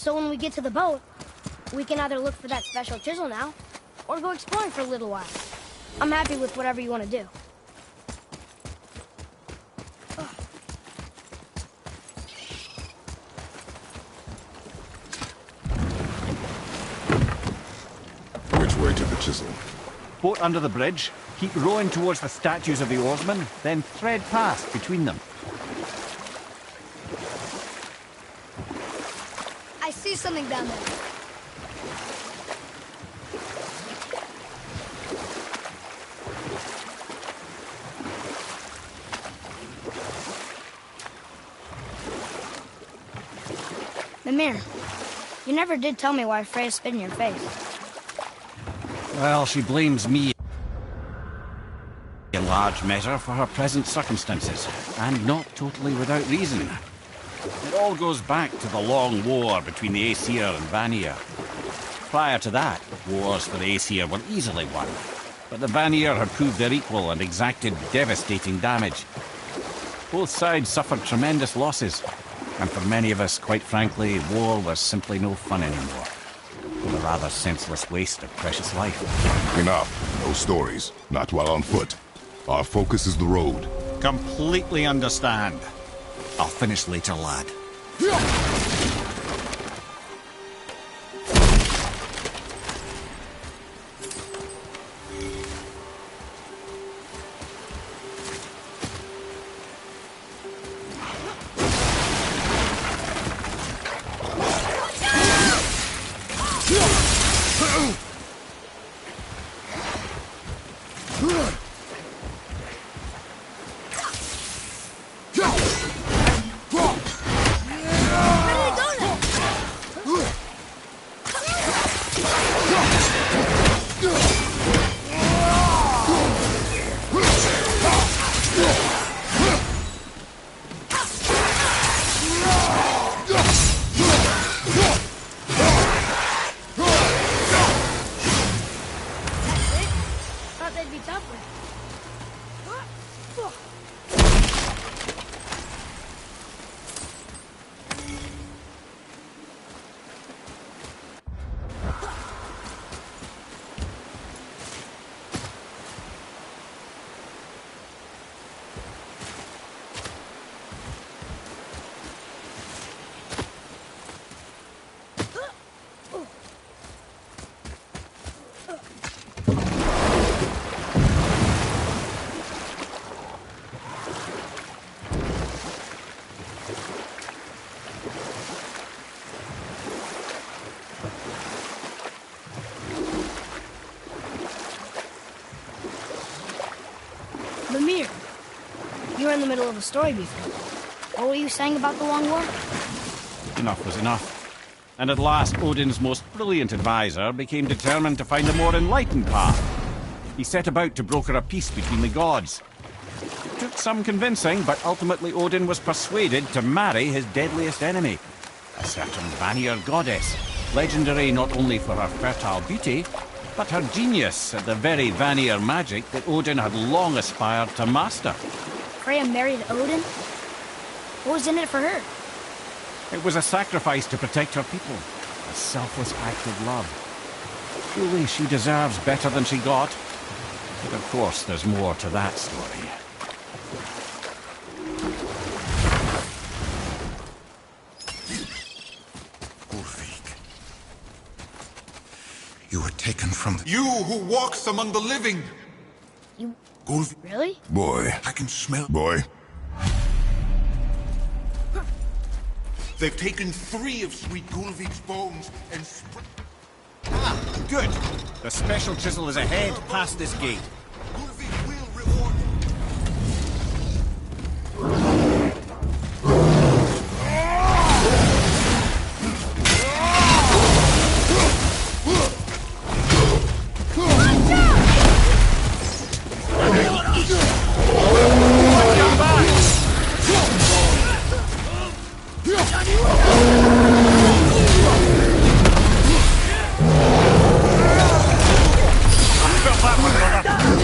So when we get to the boat, we can either look for that special chisel now, or go exploring for a little while. I'm happy with whatever you want to do. Which way to the chisel? Boat under the bridge. Keep rowing towards the statues of the oarsmen, then thread past between them. I see something down there. Mimir, you never did tell me why Freya spit in your face. Well, she blames me in large measure for her present circumstances, and not totally without reason. It all goes back to the long war between the Aesir and Vanir. Prior to that, wars for the Aesir were easily won, but the Vanir had proved their equal and exacted devastating damage. Both sides suffered tremendous losses, and for many of us, quite frankly, war was simply no fun anymore. A rather senseless waste of precious life. Enough. No stories. Not while on foot. Our focus is the road. Completely understand. I'll finish later, lad. Mimir, you were in the middle of a story before. What were you saying about the Long War? Enough was enough. And at last, Odin's most brilliant advisor became determined to find a more enlightened path. He set about to broker a peace between the gods. It took some convincing, but ultimately Odin was persuaded to marry his deadliest enemy, a certain Vanir goddess, legendary not only for her fertile beauty, but her genius at the very Vanir magic that Odin had long aspired to master. Freya married Odin? What was in it for her? It was a sacrifice to protect her people, a selfless act of love. Truly, she deserves better than she got. But of course, there's more to that story. You were taken from the... You who walks among the living! You... Gulv... Really? Boy. I can smell... Boy. They've taken 3 of sweet Gulvik's bones and Ah, good. The special chisel is ahead, past this gate. Gulvik will reward you. That one, brother.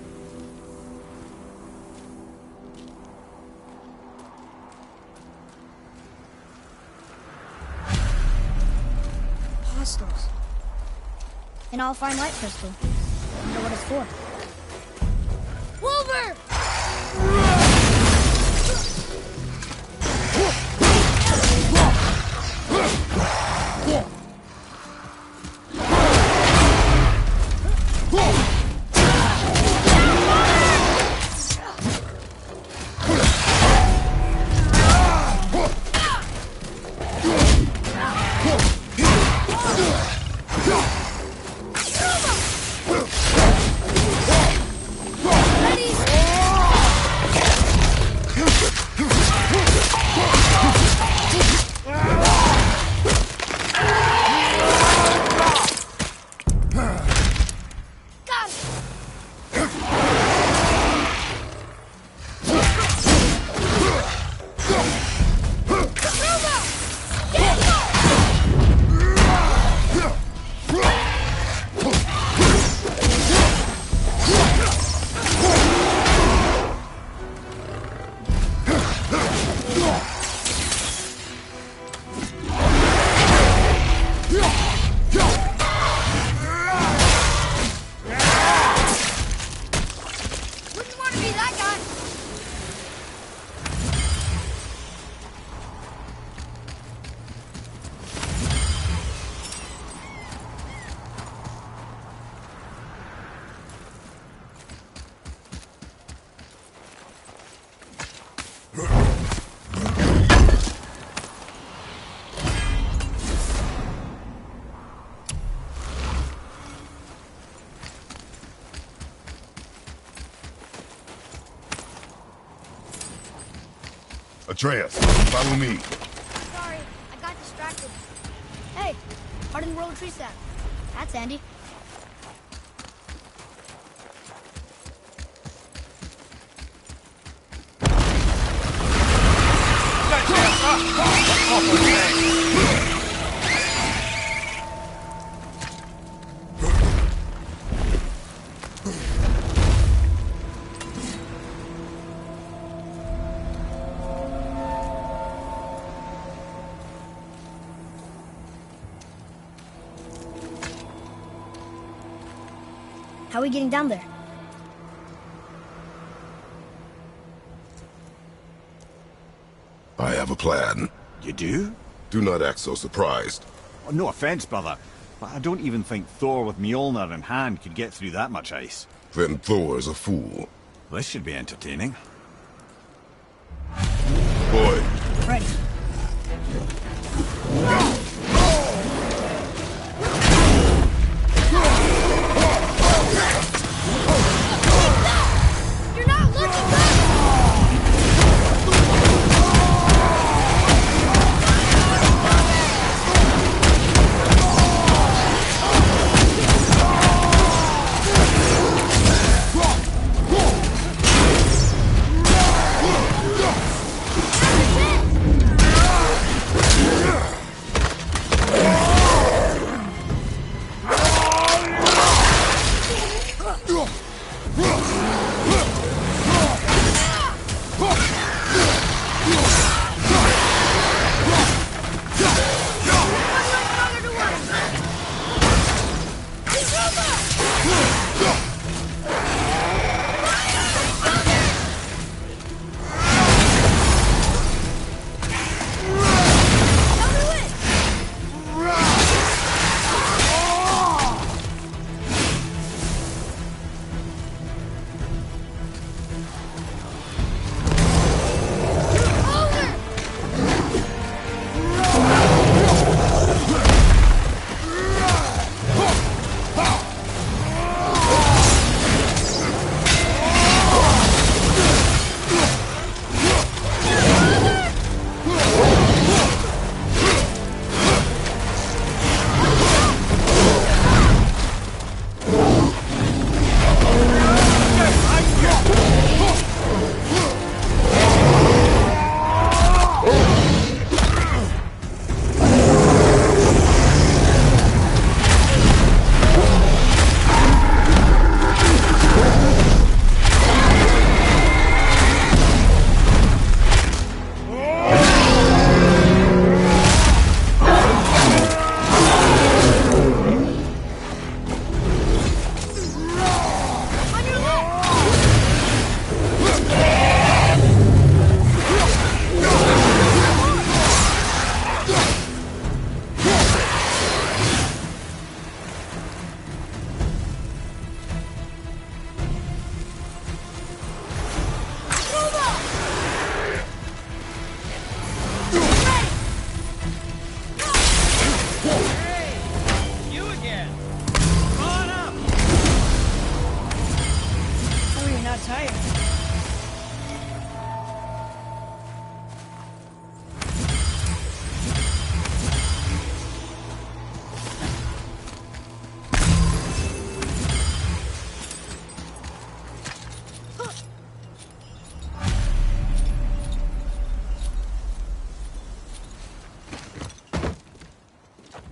Pistols. An all-fine light pistol. I wonder what it's for. Wilbur! Atreus, follow me. Sorry, I got distracted. Hey, how did the roll tree stand? That's Andy. How are we getting down there? I have a plan. You do? Do not act so surprised. Oh, no offense, brother, but I don't even think Thor with Mjolnir in hand could get through that much ice. Then Thor's a fool. This should be entertaining. Boy, Ready. You're not looking good!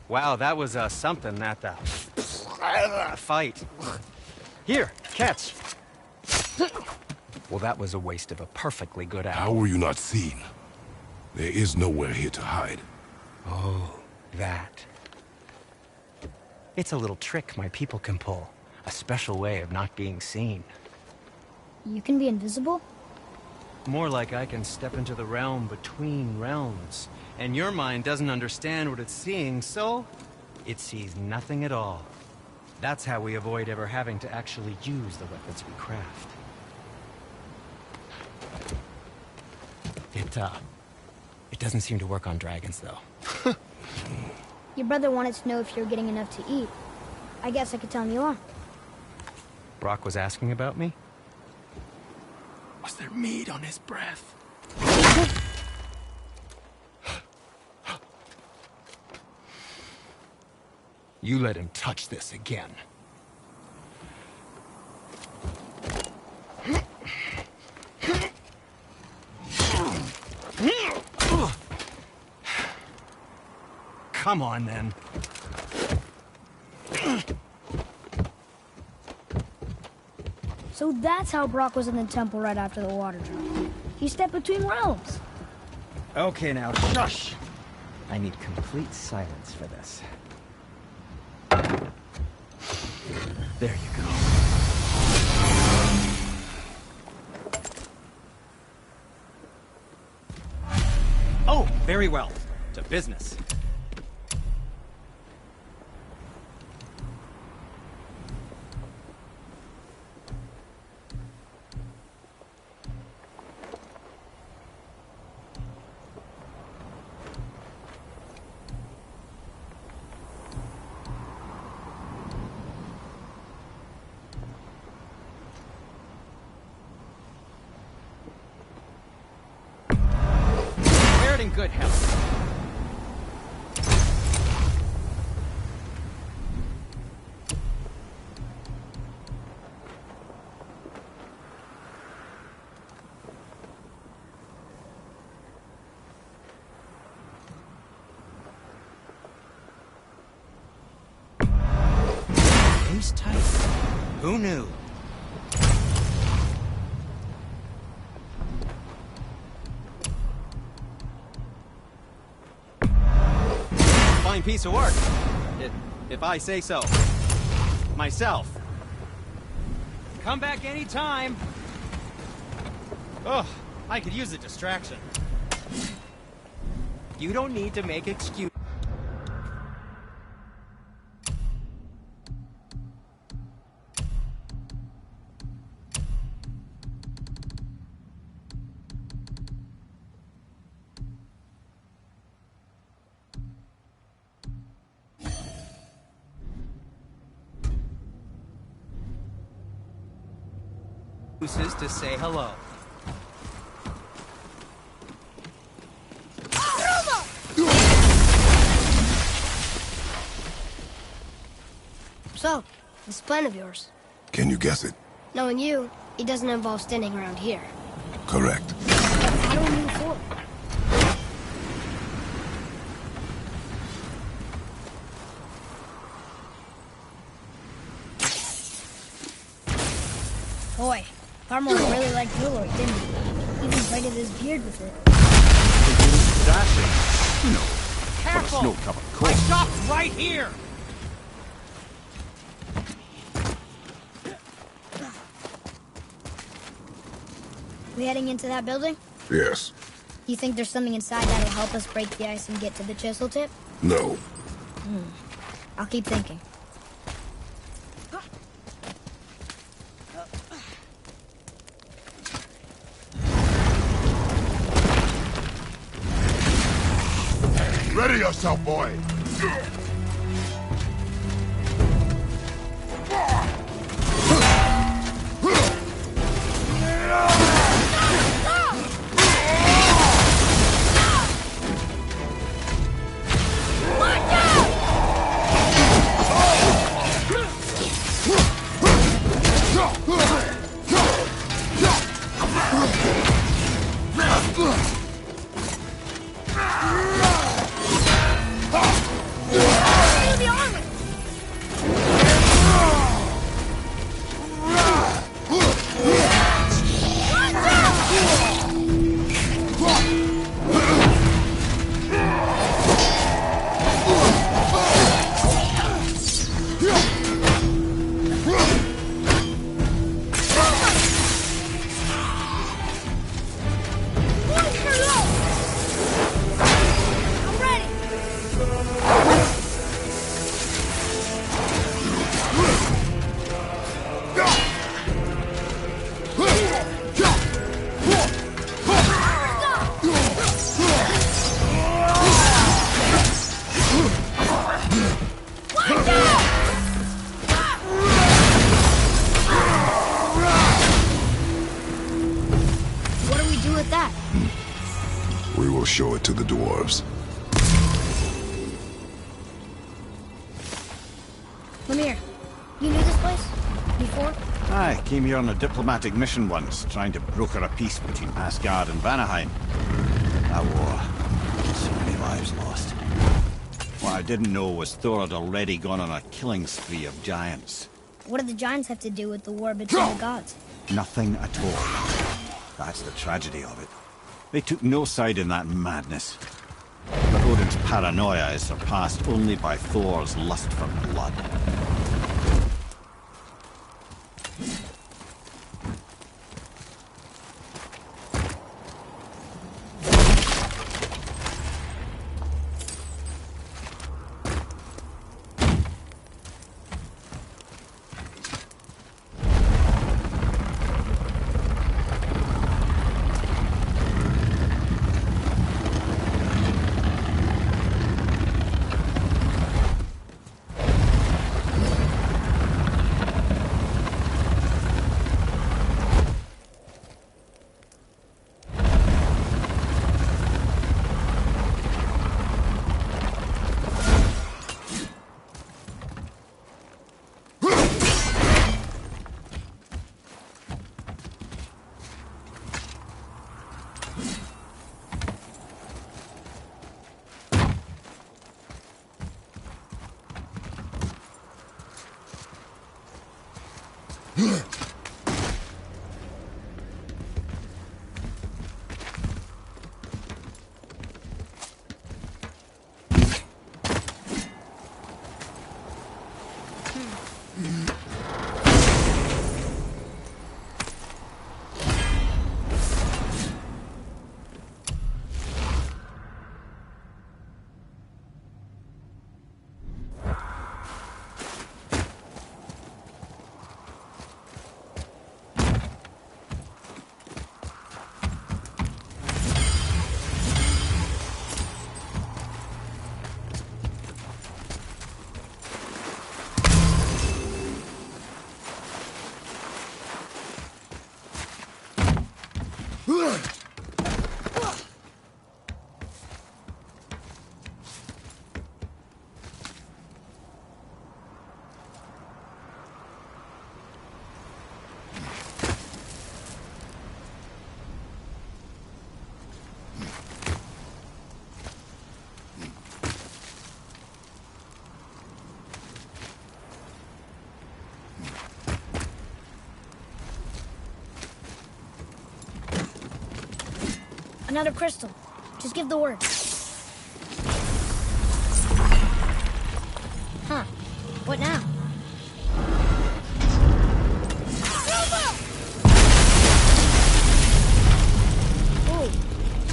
Wow, that was something, that fight. Here, catch. Well, that was a waste of a perfectly good apple. How were you not seen? There is nowhere here to hide. Oh, that. It's a little trick my people can pull. A special way of not being seen. You can be invisible? More like I can step into the realm between realms. And your mind doesn't understand what it's seeing, so it sees nothing at all. That's how we avoid ever having to actually use the weapons we craft. It doesn't seem to work on dragons, though. Your brother wanted to know if you're getting enough to eat. I guess I could tell him you are. Brock was asking about me? Was there meat on his breath? You let him touch this again. Come on, then. So that's how Brock was in the temple right after the water drop. He stepped between realms. Okay, now, shush! I need complete silence for this. There you go. Oh, very well. To business. In good health. Who's tight? Who knew? Fine piece of work, if I say so. Myself. Come back anytime. Oh, I could use a distraction. You don't need to make excuses. To say hello. So, this plan of yours. Can you guess it? Knowing you, it doesn't involve standing around here. Correct. How do we move forward? Boy, Farmer really liked jewelry, didn't he? Even braided his beard with it. Dashing? No. Careful! No cup of My coffee. shop's right here! We heading into that building? Yes. You think there's something inside that'll help us break the ice and get to the chisel tip? No. I'll keep thinking. Ready yourself, boy! Lemire, you knew this place? Before? I came here on a diplomatic mission once, trying to broker a peace between Asgard and Vanaheim. That war. So many lives lost. What I didn't know was Thor had already gone on a killing spree of giants. What do the giants have to do with the war between the gods? Nothing at all. That's the tragedy of it. They took no side in that madness. But Odin's paranoia is surpassed only by Thor's lust for blood. Another crystal. Just give the word. Huh. What now? Ooh,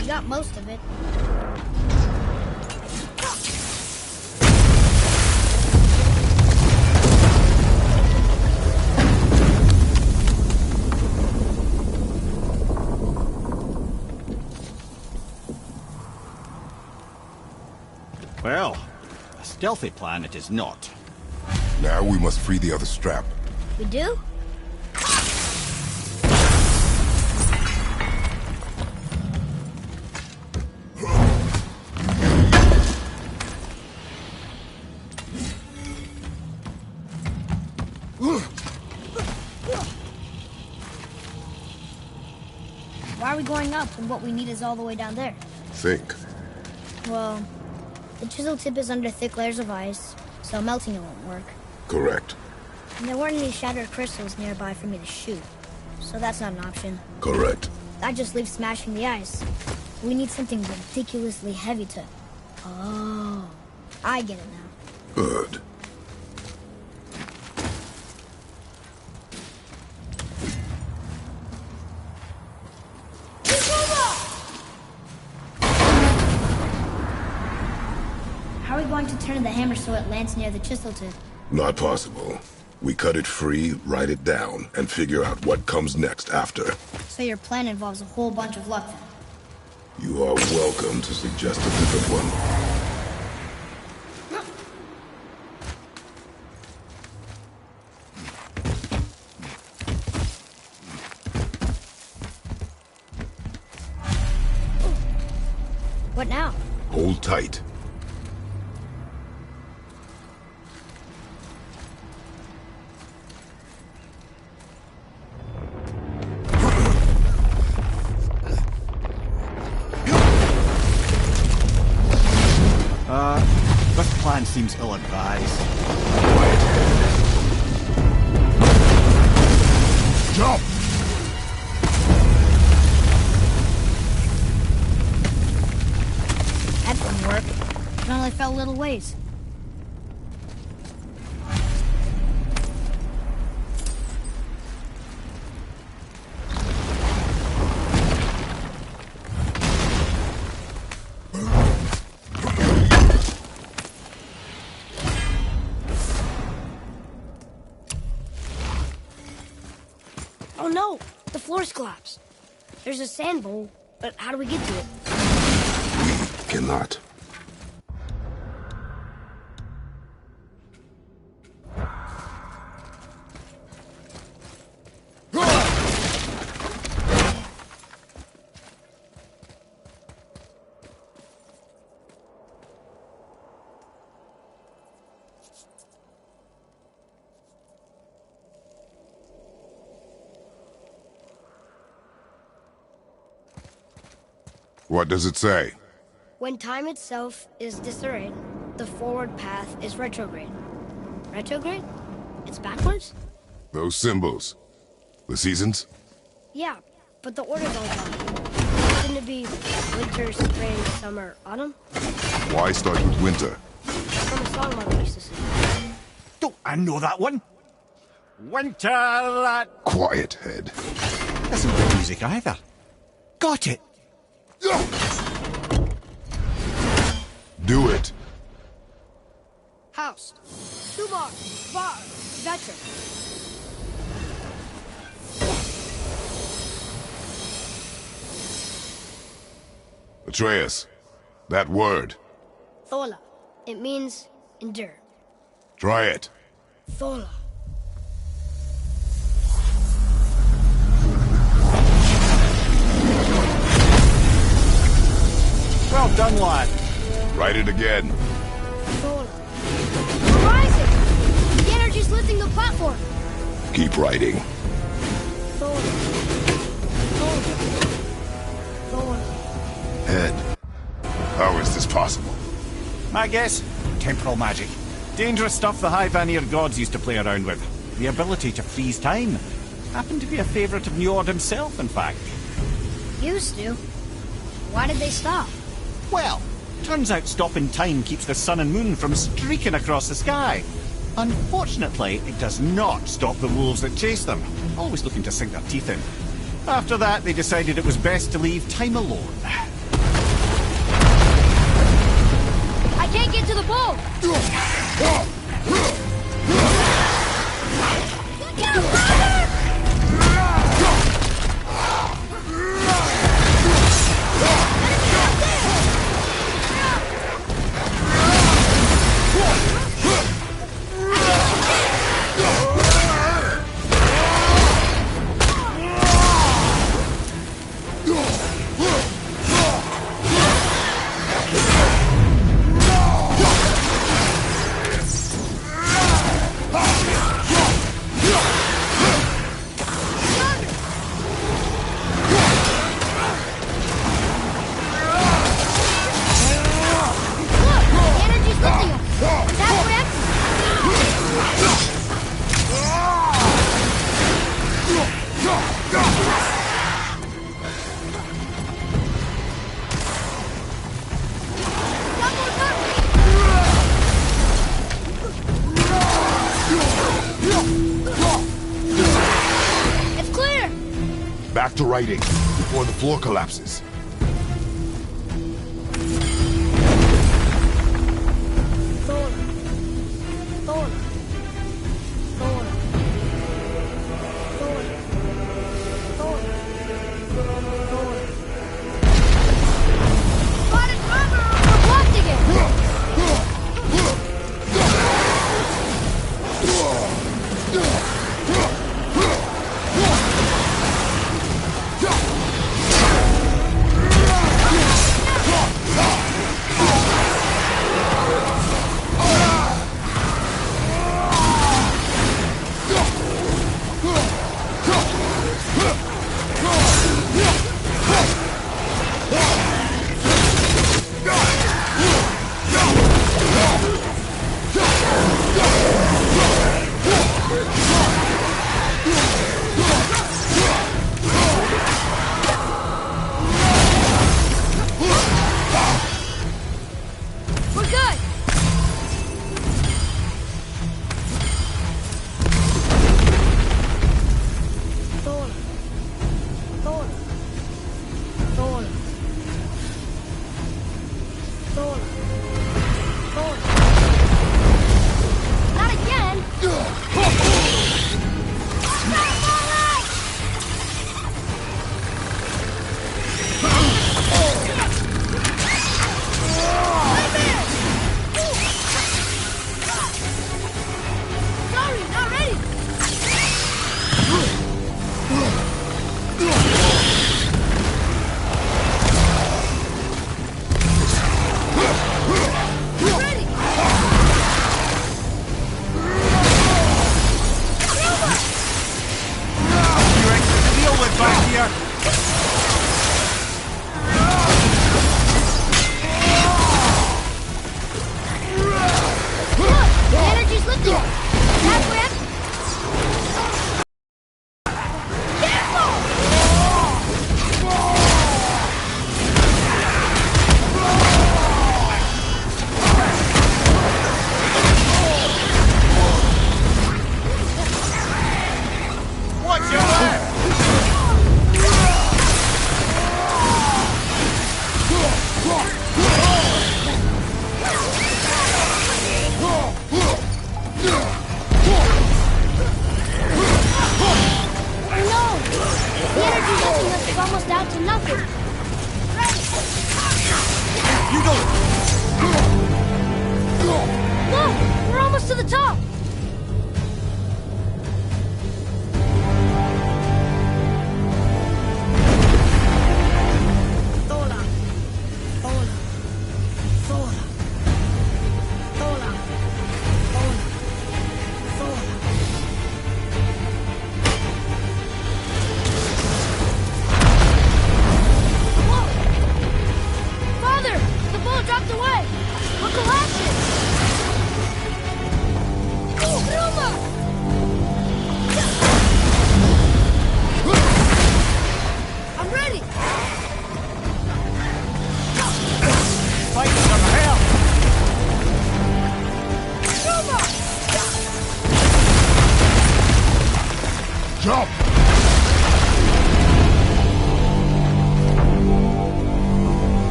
you got most of it. Well, a stealthy plan it is not. Now we must free the other strap. We do? Why are we going up when what we need is all the way down there? Think. Well, the chisel tip is under thick layers of ice, so melting it won't work. Correct. And there weren't any shattered crystals nearby for me to shoot, so that's not an option. Correct. That just leaves smashing the ice. We need something ridiculously heavy to... Oh, I get it now. Good. How are we going to turn the hammer so it lands near the chisel tip? Not possible. We cut it free, write it down, and figure out what comes next after. So your plan involves a whole bunch of luck then? You are welcome to suggest a different one. What now? Hold tight. plan seems ill-advised. Quiet head. Jump! That didn't work. It only fell a little ways. Oh no! The floor's collapsed. There's a sand bowl, but how do we get to it? We cannot. What does it say? When time itself is disarrayed, the forward path is retrograde. Retrograde? It's backwards? Those symbols. The seasons? Yeah, but the order's all wrong. Shouldn't it be winter, spring, summer, autumn? Why start with winter? From a song Mother used to sing. Don't I know that one? Winter, that Quiet head. isn't good music either. Got it! Do it. House. 2 bar. Bar. Veteran. Atreus. That word. Thola. It means endure. Try it. Thola. Well done, lad. Write it again. Thola. We're rising! The energy's lifting the platform. Keep writing. Thola. Thola. Thola. Head. How is this possible? My guess? Temporal magic. Dangerous stuff the High Vanir gods used to play around with. The ability to freeze time. Happened to be a favourite of Njord himself, in fact. Used to. Why did they stop? Well, turns out stopping time keeps the sun and moon from streaking across the sky. Unfortunately, it does not stop the wolves that chase them, always looking to sink their teeth in. After that, they decided it was best to leave time alone. I can't get to the bowl! Look out, brother! Back to writing, before the floor collapses. Thor. Thor. Thor. Thor. Thor. Thor. Spotted armor! We're blocked again!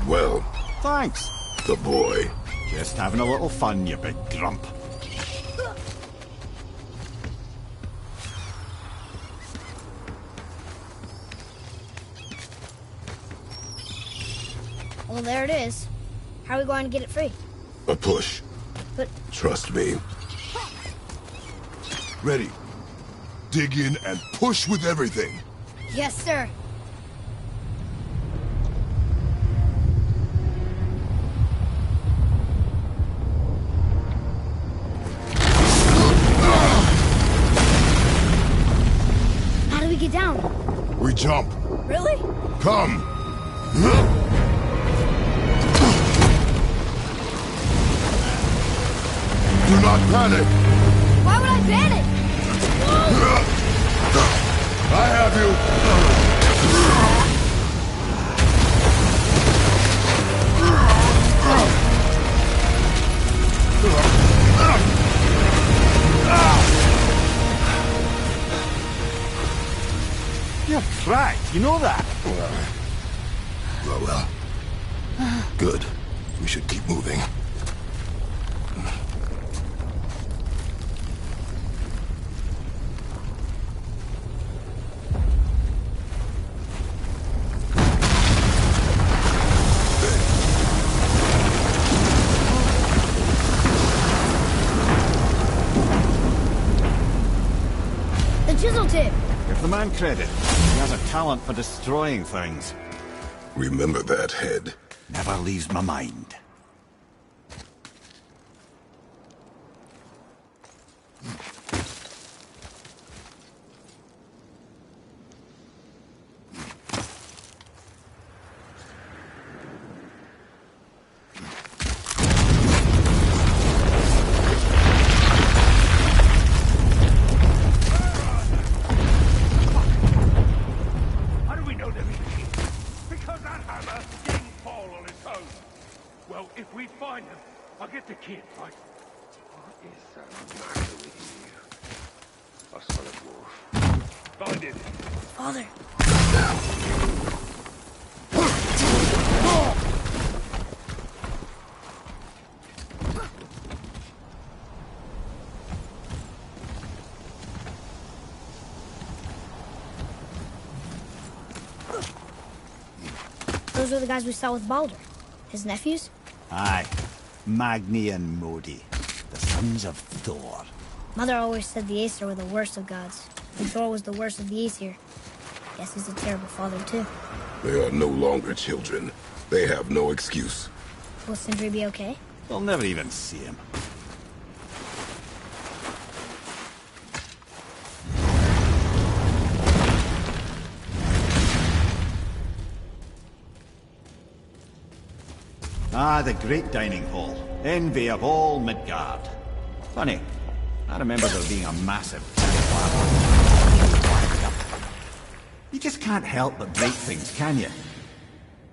well. Thanks. The boy. Just having a little fun, you big grump. Well, there it is. How are we going to get it free? A push. But... Trust me. Ready. Dig in and push with everything. Yes, sir. How do we get down? We jump. Really? Come. Do not panic. Why would I panic? I have you. You're cracked, you know that? Well. Good. We should keep moving. The chisel tip. Give the man credit. He has a talent for destroying things. Remember that, Head. Never leaves my mind. How do we know they're in here? Because that hammer didn't fall on its own. Well, if we find them, I'll get the kid, right? What is the matter with you? I saw the wolf. Find it. Father. Those are the guys we saw with Baldur. His nephews? Aye. Magni and Modi. The sons of Thor. Mother always said the Aesir were the worst of gods. And Thor was the worst of the Aesir. Guess he's a terrible father, too. They are no longer children. They have no excuse. Will Sindri be okay? They'll never even see him. Ah, the great dining hall. Envy of all Midgard. Funny, I remember there being a massive You just can't help but break things, can you?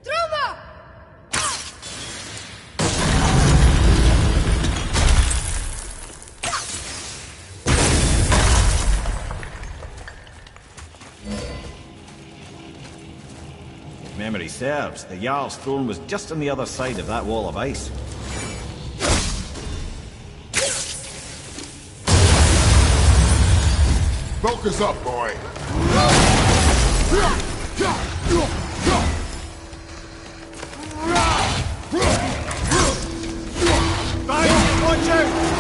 Truma! If memory serves, the Jarl's throne was just on the other side of that wall of ice. Focus up, boy. Watch out!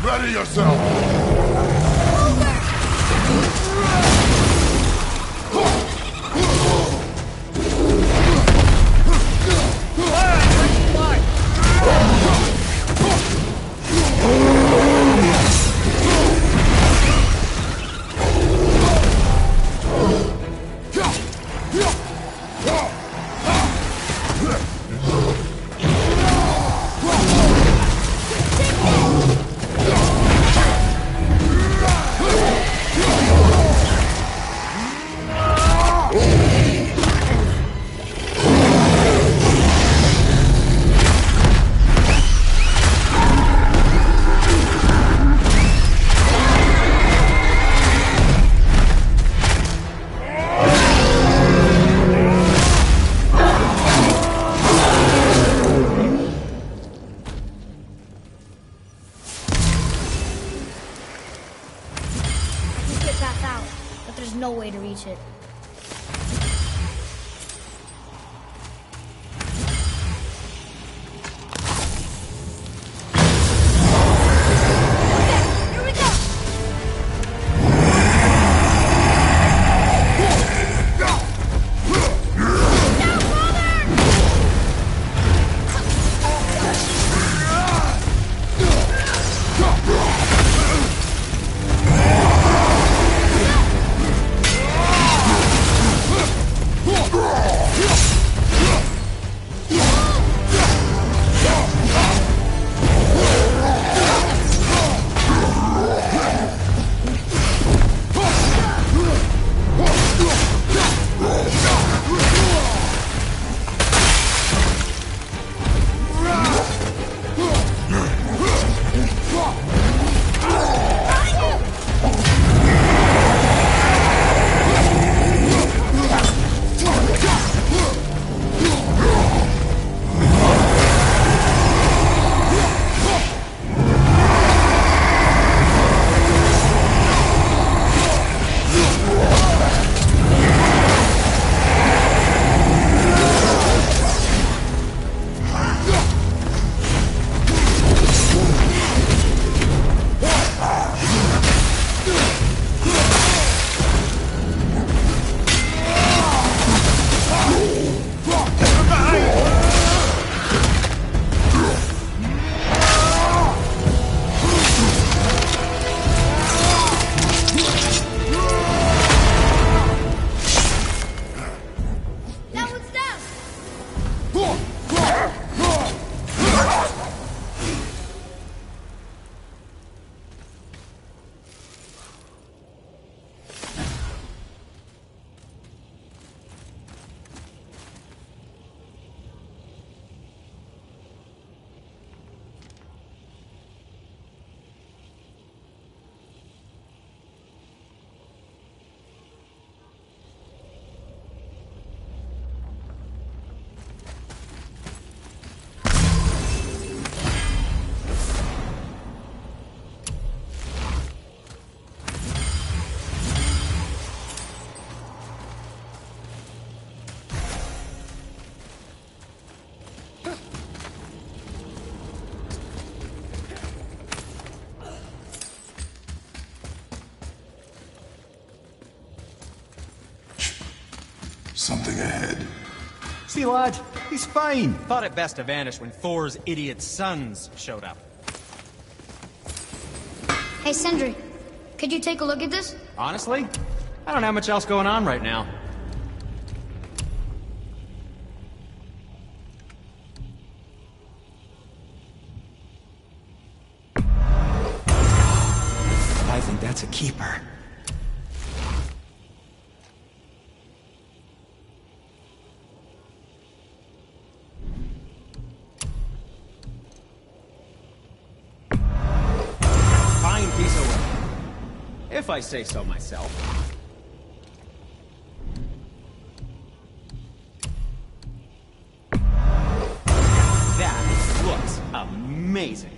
Ready yourself! No way to reach it. Something ahead. See, lad, he's fine. Thought it best to vanish when Thor's idiot sons showed up. Hey, Sindri, could you take a look at this? Honestly, I don't have much else going on right now. I think that's a keeper. If I say so myself. That looks amazing.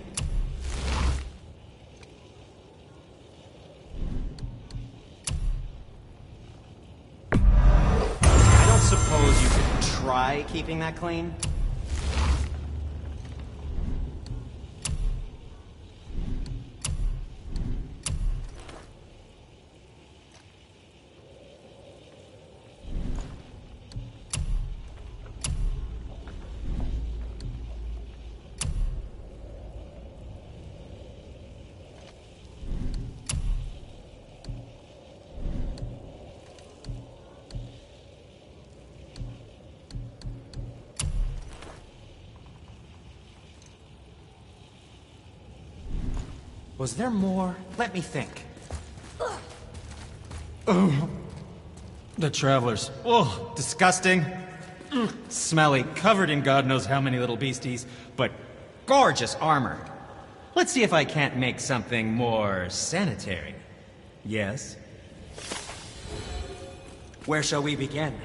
I don't suppose you could try keeping that clean? Was there more? Let me think. Oh. The travelers. Oh, disgusting. Smelly, covered in God knows how many little beasties, but gorgeous armor. Let's see if I can't make something more sanitary. Yes? Where shall we begin?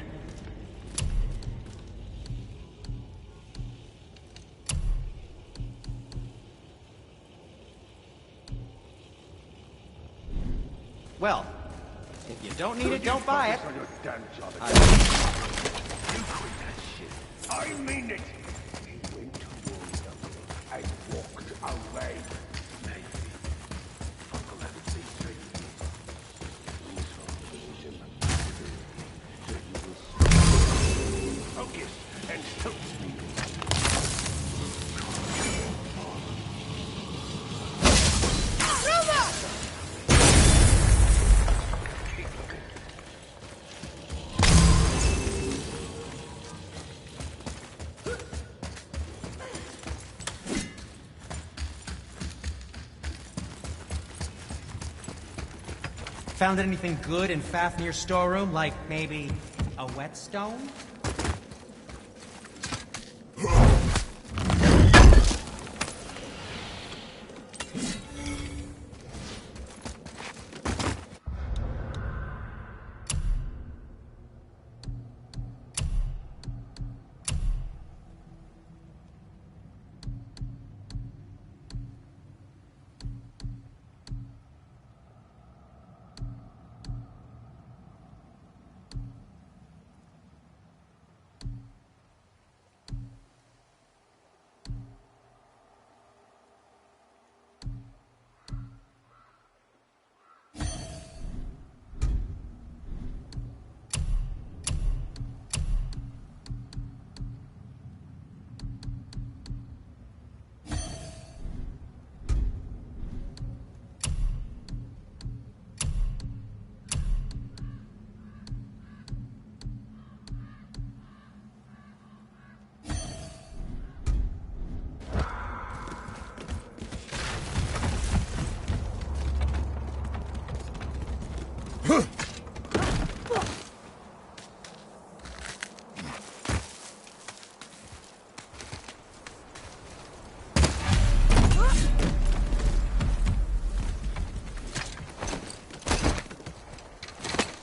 Well, if you don't need it, don't buy it. On your damn job. You quit that shit. I mean it. He went towards them and walked away. Maybe. Uncle haven't seen straight. Focus and shoot me. Found anything good in Fafnir's storeroom, like maybe a whetstone?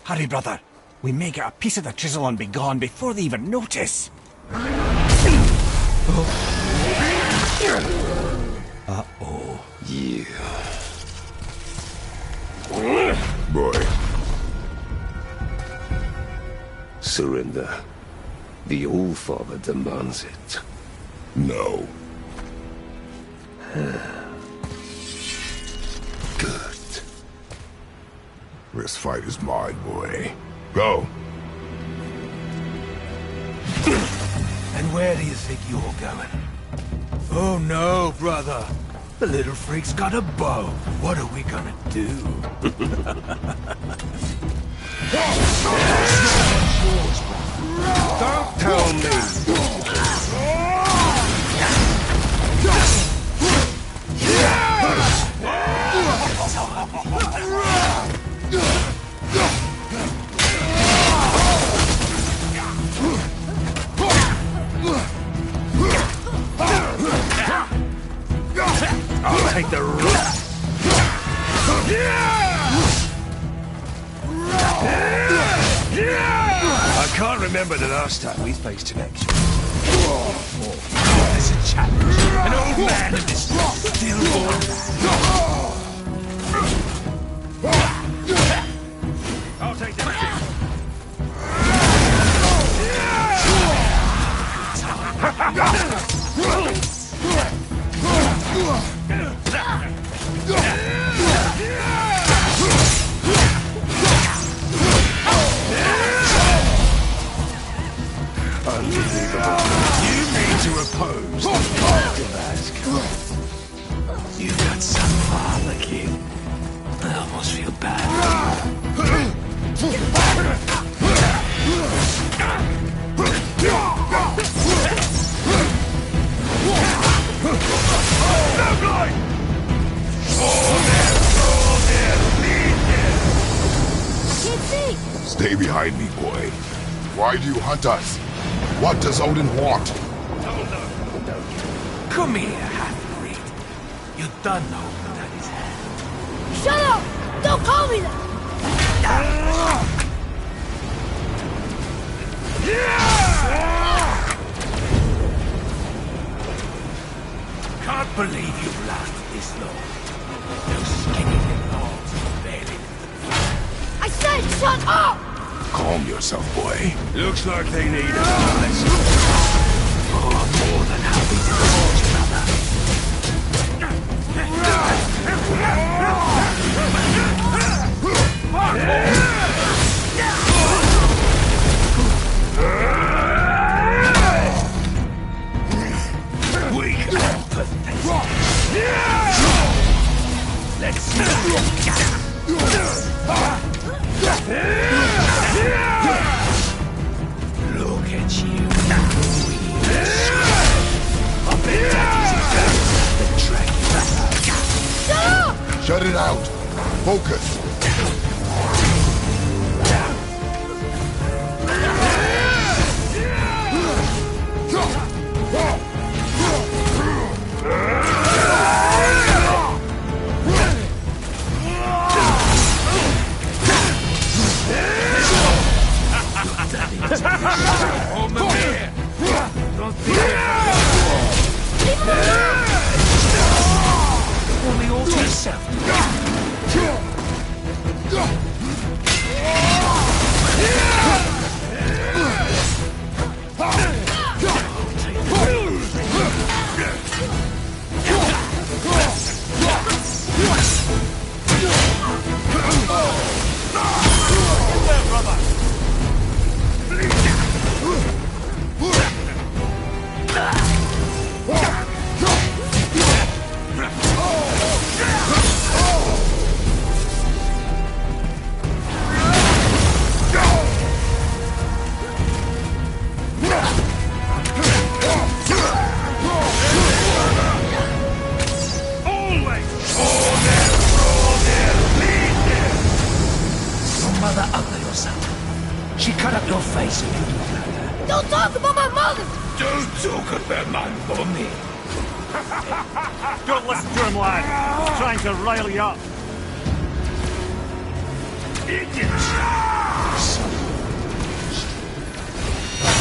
Hurry, brother. We may get a piece of the chisel and be gone before they even notice. Uh-oh. Yeah. Boy. Surrender. The All-Father demands it. No. Good. This fight is mine, boy. Go. And where do you think you're going? Oh no, brother. The little freak's got a bow. What are we gonna do? Don't tell me. I'll take the rest. I can't remember the last time we faced an action. There's a challenge. An old man and this stillborn lad. I'll take that. Unbelievable. You mean to oppose the part of Asgard? You got some father, kid. I almost feel bad. No blind! Stay behind me, boy. Why do you hunt us? What does Odin want? Come here, half-breed. You don't know who that is hand. Shut up! Don't call me that! Can't believe you've lasted this long. Those skinny little arms barely. I said shut up! Calm yourself, boy. Looks like they need a lesson. Oh, I'm more than happy to support you, brother. Weak and pathetic. Let's see. Look at you. I bet Daddy's the track. Shut it out. Focus. Hold me here. Don't be only all to yourself. Mother ugly or something. She cut up your face and you look like her. Don't talk about my mother! Don't talk about my mommy. Don't listen to him, lad. He's trying to rile you up. Idiots!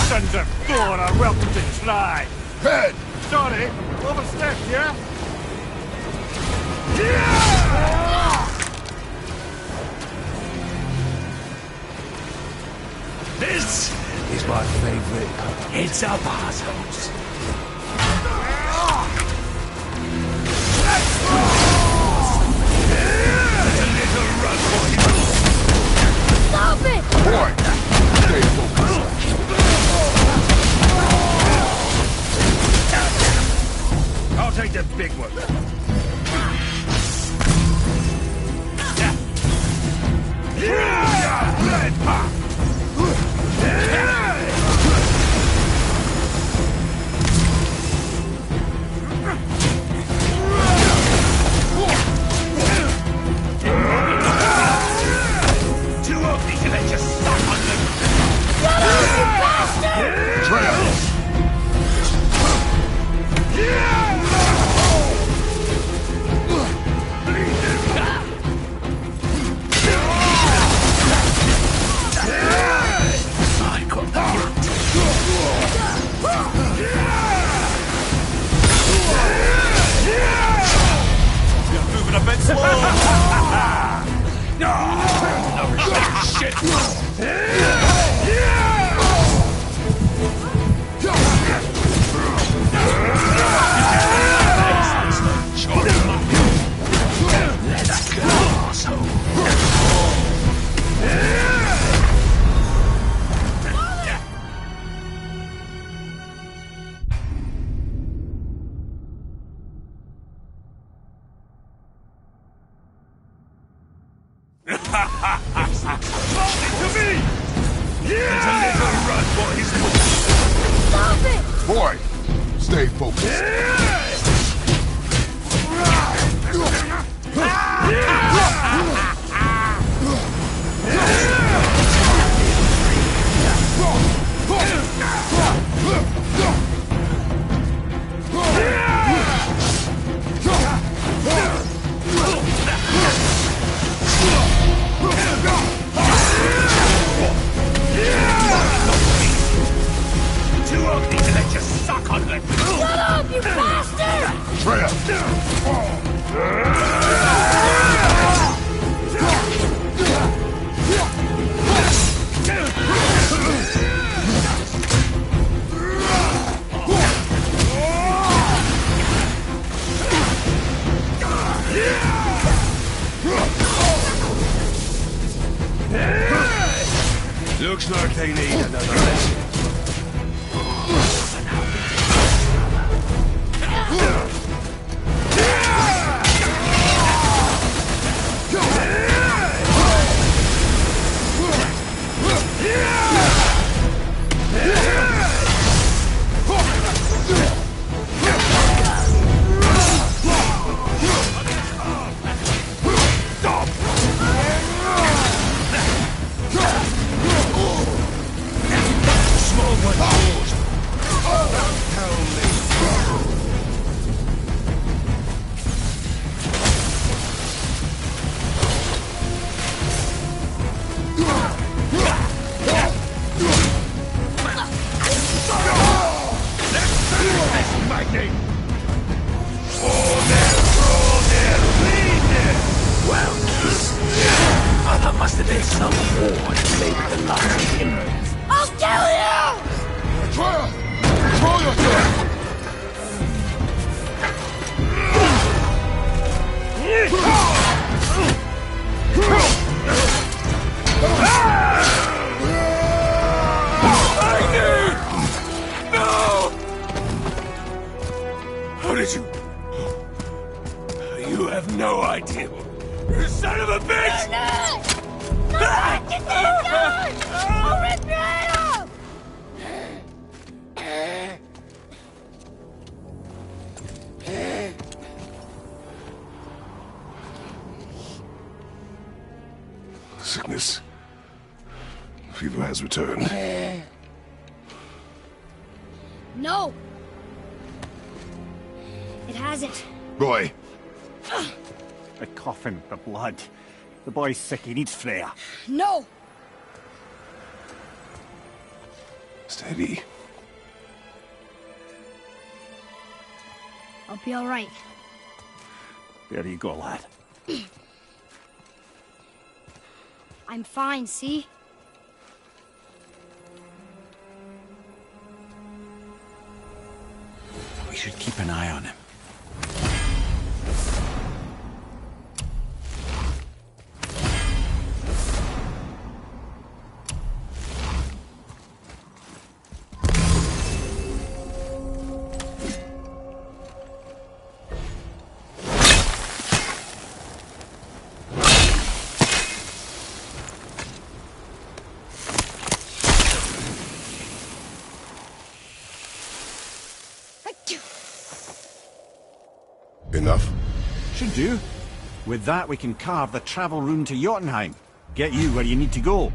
Sons of Thor are welcome to try. Head! Sorry, overstepped, yeah? This is my favorite. It's up assholes. Stop it! Boy! Stay focused. I'll take the big one. Let it pop! Too ugly to let you suck on them! Shut up, you bastard! Trail! I got that. You're moving a bit slow. Shit! Let that go, asshole. There's a little run, boys. Stop it! Boy! Stay focused. Looks like they need another lesson. How did you... You have no idea. You son of a bitch! Sickness. Fever has returned. No! It hasn't. Roy! The coughing, the blood. The boy's sick, he needs Freya. No! Steady. I'll be alright. There you go, lad. I'm fine, see? We should keep an eye on him. Enough? Should do. With that, we can carve the travel rune to Jotunheim. Get you where you need to go.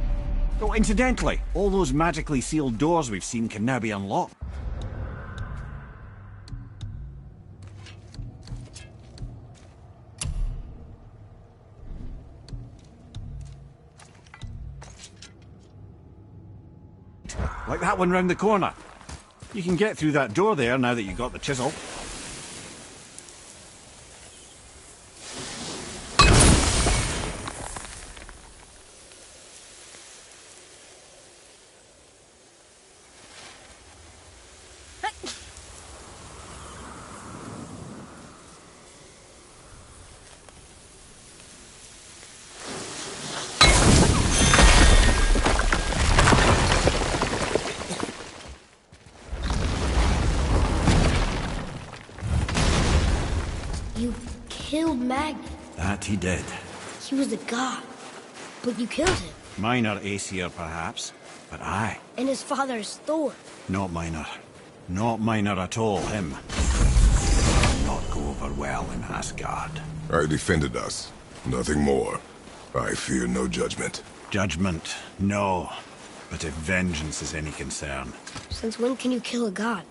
Oh, incidentally, all those magically sealed doors we've seen can now be unlocked. Like that one round the corner. You can get through that door there now that you've got the chisel. You killed Magnus. That he did. He was a god. But you killed him. Minor Aesir, perhaps, but I. And his father is Thor. Not minor. Not minor at all, him. Not go over well in Asgard. I defended us. Nothing more. I fear no judgment. Judgment, no. But if vengeance is any concern. Since when can you kill a god?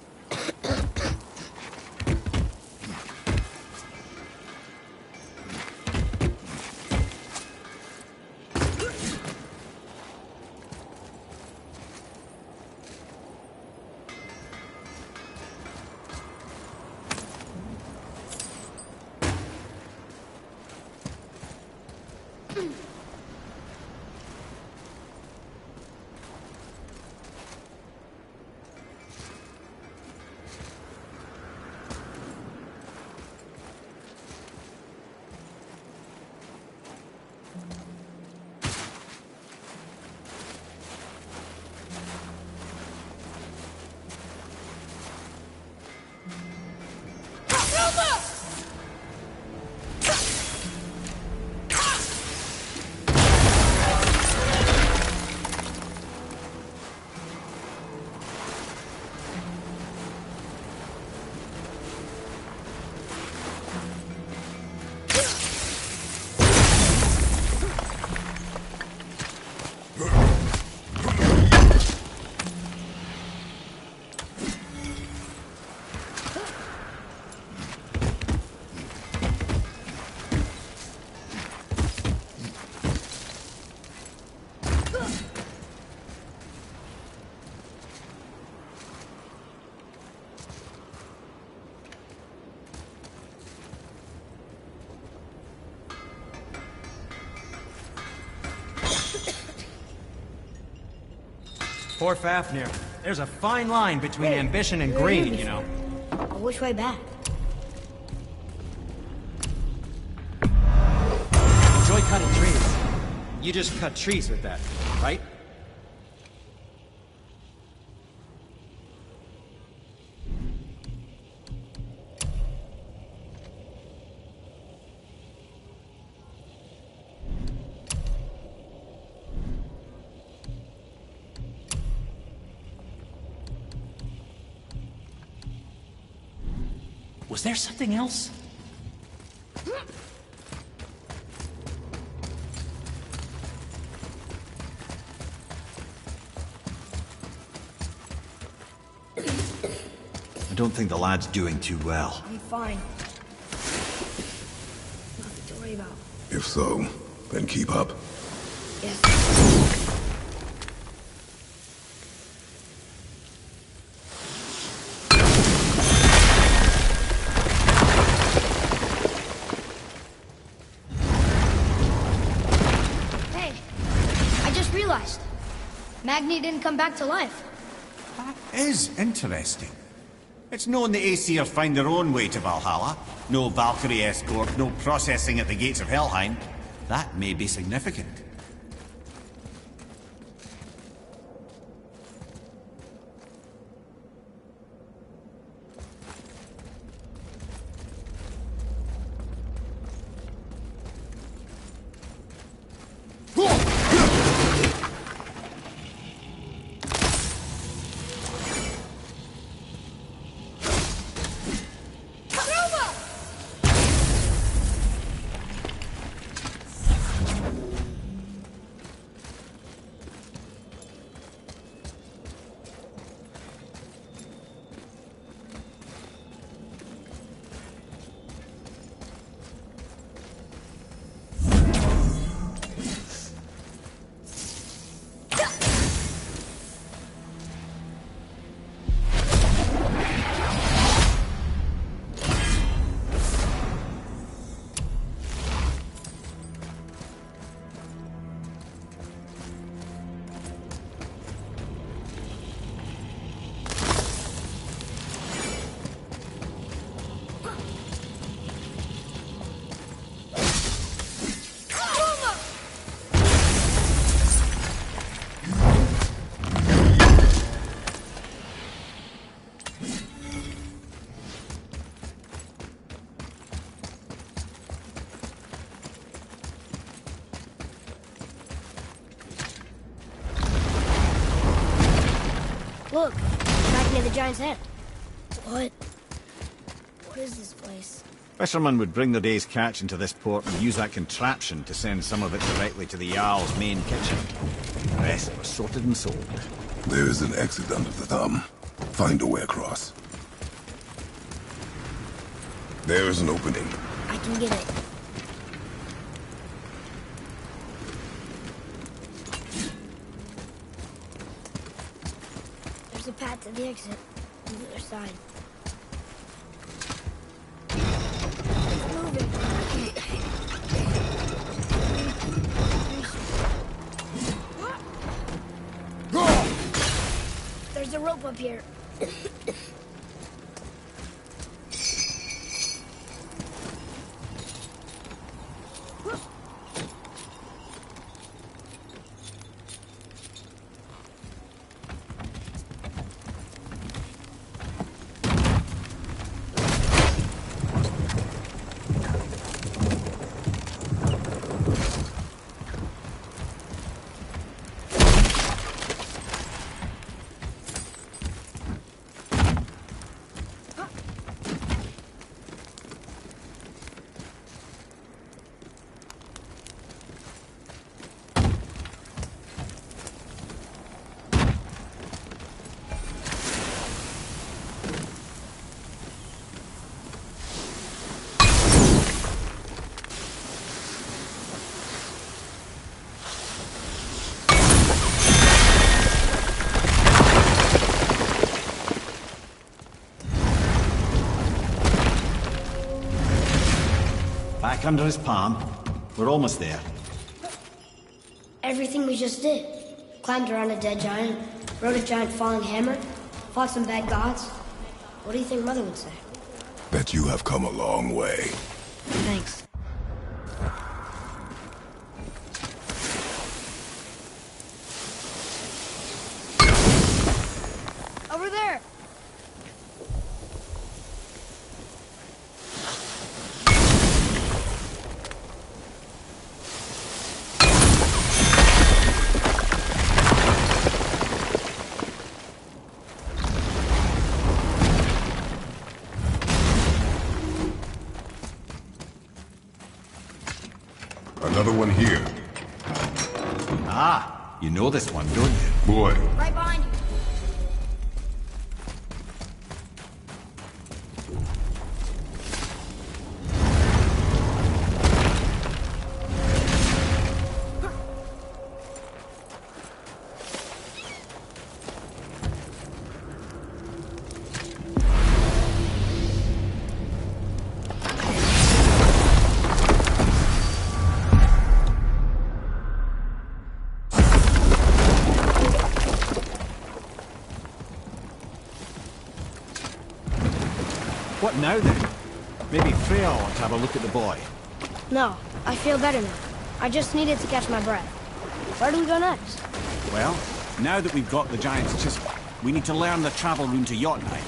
Poor Fafnir. There's a fine line between ambition and greed, you know. Which way back? Enjoy cutting trees. You just cut trees with that, right? Was there something else? I don't think the lad's doing too well. I'm fine. Nothing to worry about. If so, then keep up. Yes. Magni didn't come back to life. That is interesting. It's known the Aesir find their own way to Valhalla. No Valkyrie escort, no processing at the gates of Helheim. That may be significant. Look, back near the giant's head. What? What is this place? Fishermen would bring their day's catch into this port and use that contraption to send some of it directly to the Jarl's main kitchen. The rest was sorted and sold. There is an exit under the thumb. Find a way across. There is an opening. I can get it. There's a path to the exit on the other side. It's moving. a rope up here. Back under his palm. We're almost there. Everything we just did. Climbed around a dead giant, rode a giant falling hammer, fought some bad gods. What do you think Mother would say? Bet you have come a long way. Thanks. Over there! Another one here. Ah, you know this one, don't you? Boy, Right behind you. What now then? Maybe Freya ought to have a look at the boy. No, I feel better now. I just needed to catch my breath. Where do we go next? Well, now that we've got the giant's chisel, we need to learn the travel rune to Jotunheim.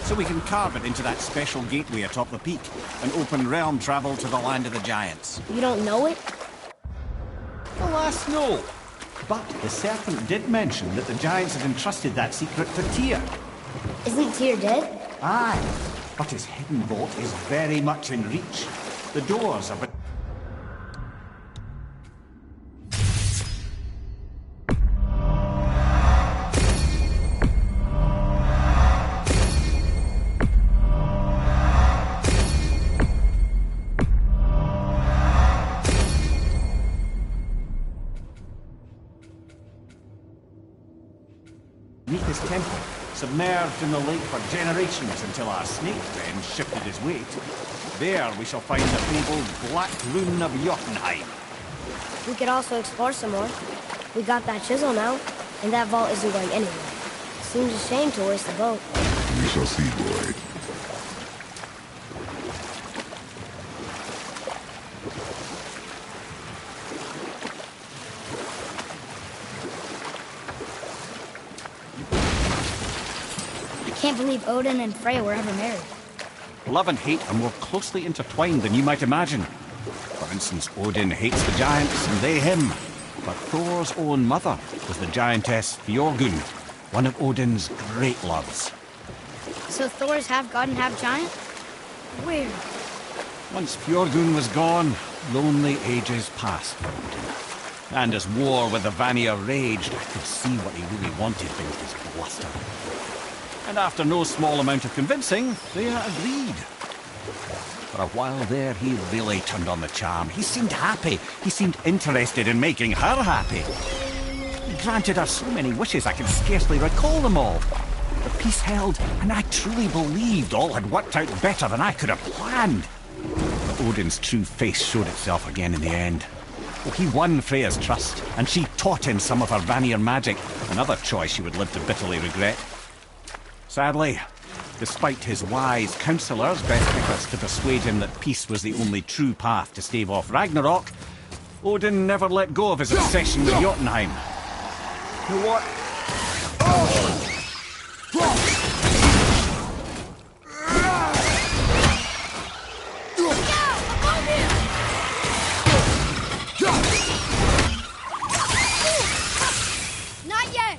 So we can carve it into that special gateway atop the peak and open realm travel to the land of the giants. You don't know it? Alas, no. But the serpent did mention that the giants had entrusted that secret to Tyr. Isn't Tyr dead? Aye, but his hidden vault is very much in reach. The doors are but... Beneath his temple, submerged in the lake for generations until our snake friend shifted his weight. There we shall find the fabled Black Rune of Jotunheim. We could also explore some more. We got that chisel now, and that vault isn't going anywhere. Seems a shame to waste the boat. we shall see, boy. I can't believe Odin and Freya were ever married. Love and hate are more closely intertwined than you might imagine. For instance, Odin hates the giants and they him. But Thor's own mother was the giantess Fjorgun, one of Odin's great loves. So Thor's half god and half giant? Weird. Once Fjorgun was gone, lonely ages passed for Odin. And as war with the Vanir raged, I could see what he really wanted beneath his bluster. And after no small amount of convincing, Freya agreed. For a while there, he really turned on the charm. He seemed happy. He seemed interested in making her happy. He granted her so many wishes I could scarcely recall them all. The peace held, and I truly believed all had worked out better than I could have planned. But Odin's true face showed itself again in the end. Well, he won Freya's trust, and she taught him some of her Vanir magic, another choice he would live to bitterly regret. Sadly, despite his wise counsellors' best efforts to persuade him that peace was the only true path to stave off Ragnarok, Odin never let go of his obsession with Jotunheim. You know what? Not yet!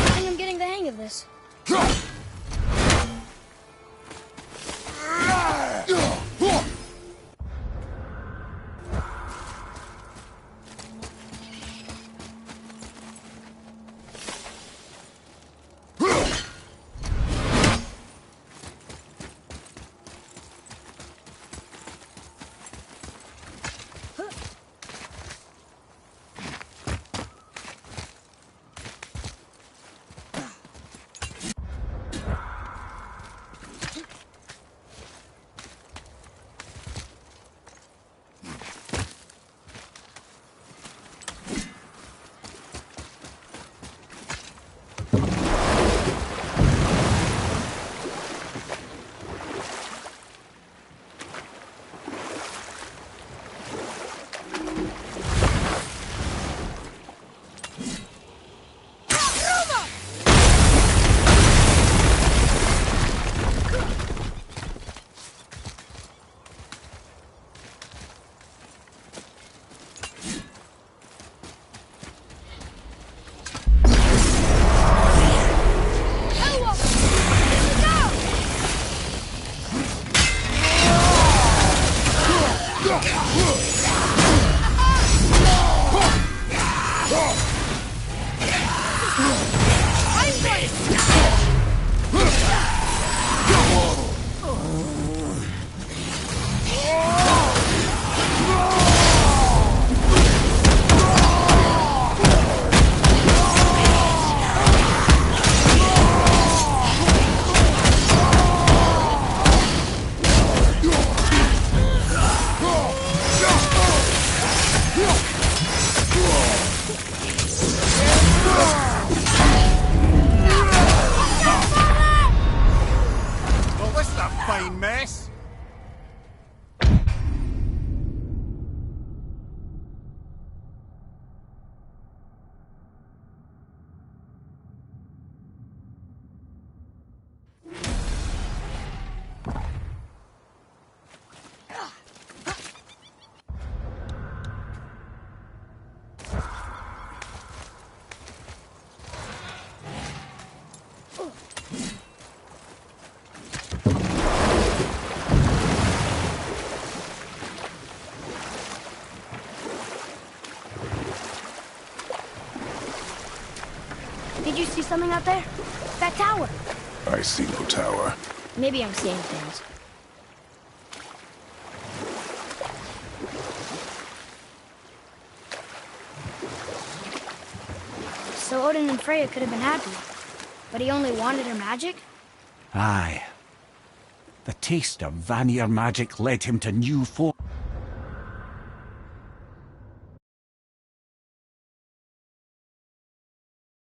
I think I'm getting the hang of this. Did you see something out there? That tower. I see no tower. Maybe I'm seeing things. So Odin and Freya could have been happy, but he only wanted her magic? Aye. The taste of Vanir magic led him to new form.